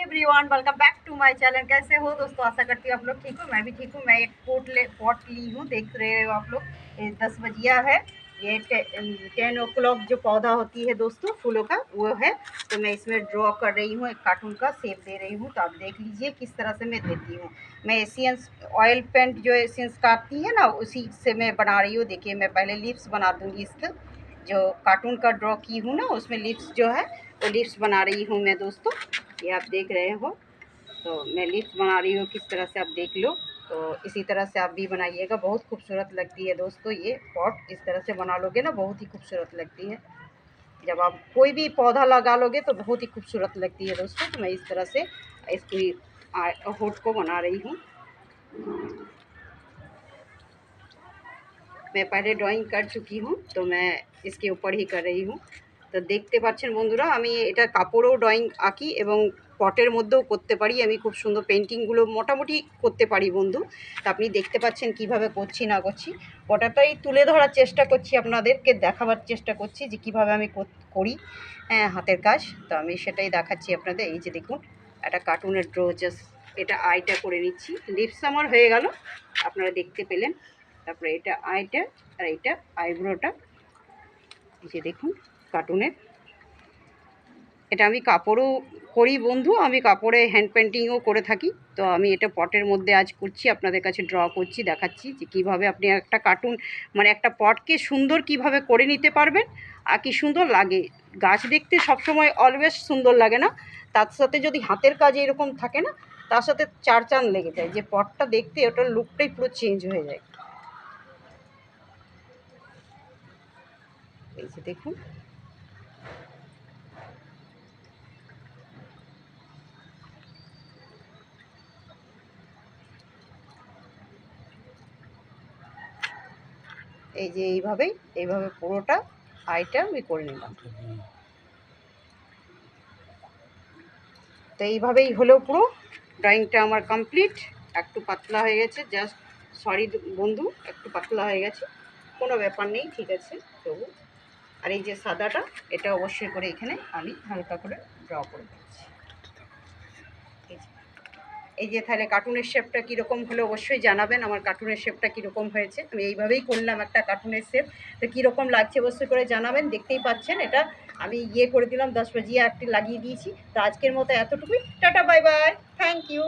Everyone, welcome back to my channel. कैसे हो दोस्तों? आशा करती हूँ आप लोग ठीक हो। मैं भी ठीक हूँ। मैं एक पॉट ली हूँ, देख रहे हो आप लोग। 10 बजिया है। ये 10 o'clock जो पौधा होती है दोस्तों फूलों का, वो है। तो मैं इसमें ड्रॉ कर रही हूँ, एक कार्टून का शेप दे रही हूँ। तो आप देख लीजिए किस तरह से मैं देती हूँ। मैं एशियंस ऑयल पेंट जो एशियंस का आती है ना, उसी से मैं बना रही हूँ। देखिए, मैं पहले लिप्स बना दूँगी इसका। जो कार्टून का ड्रॉ की हूँ ना, उसमें लिप्स जो है वो लिप्स बना रही हूँ मैं दोस्तों। ये आप देख रहे हो। तो मैं लिप्स बना रही हूँ, किस तरह से आप देख लो। तो इसी तरह से आप भी बनाइएगा, बहुत खूबसूरत लगती है दोस्तों। ये पॉट इस तरह से बना लोगे ना, बहुत ही खूबसूरत लगती है। जब आप कोई भी पौधा लगा लोगे तो बहुत ही खूबसूरत लगती है दोस्तों। तो मैं इस तरह से इसको होठ को बना रही हूँ। मैं पहले ड्राइंग कर चुकी हूँ, तो मैं इसके ऊपर ही कर रही हूँ। তো দেখতে পাচ্ছেন বন্ধুরা, আমি এটা কাপড়েও ড্রয়িং আঁকি এবং পটের মধ্যেও করতে পারি। আমি খুব সুন্দর পেন্টিংগুলো মোটামুটি করতে পারি বন্ধু। তো আপনি দেখতে পাচ্ছেন কিভাবে করছি না করছি। গোটাটাই তুলে ধরার চেষ্টা করছি, আপনাদেরকে দেখাবার চেষ্টা করছি যে কিভাবে আমি করি হাতের কাজ। তো আমি সেটাই দেখাচ্ছি আপনাদের। এই যে দেখুন, একটা কার্টুনের ড্র জাস্ট এটা আইটা করে নিচ্ছি। লিপস আমার হয়ে গেল, আপনারা দেখতে পেলেন। তারপরে এটা আইটা আর এইটা আইব্রোটা। এই যে দেখুন কার্টুনের, এটা আমি কাপড়ও করি বন্ধু। আমি কাপড়ে হ্যান্ড পেন্টিংও করে থাকি। তো আমি এটা পটের মধ্যে আজ করছি, আপনাদের কাছে ড্র করছি, দেখাচ্ছি যে কীভাবে আপনি একটা কার্টুন মানে একটা পটকে সুন্দর কিভাবে করে নিতে পারবেন। আর কি সুন্দর লাগে। গাছ দেখতে সবসময় অলওয়েজ সুন্দর লাগে না, তার সাথে যদি হাতের কাজ এরকম থাকে না, তার সাথে চার চাঁদ লেগে যায়। যে পটটা দেখতে ওটার লুকটাই পুরো চেঞ্জ হয়ে যায়। এই যে দেখুন, এই যে এইভাবে পুরোটা আইটা আমি করে নিলাম। তো এইভাবেই হলো পুরো ড্রয়িংটা আমার কমপ্লিট। একটু পাতলা হয়ে গেছে, জাস্ট সরি বন্ধু, একটু পাতলা হয়ে গেছে, কোনো ব্যাপার নেই, ঠিক আছে তবু। আর এই যে সাদাটা, এটা অবশ্যই করে এখানে আমি হালকা করে ড্র করে দিচ্ছি। এই যে তাহলে কার্টুনের শেপটা কীরকম হলো অবশ্যই জানাবেন। আমার কার্টুনের শেপটা কীরকম হয়েছে, আমি এইভাবেই করলাম একটা কার্টুনের শেপ। তো কীরকম লাগছে অবশ্যই করে জানাবেন। দেখতেই পাচ্ছেন এটা আমি করে দিলাম, 10 বাজিয়ে একটি লাগিয়ে দিয়েছি। তো আজকের মতো এতটুকুই। Tata, bye bye, thank you.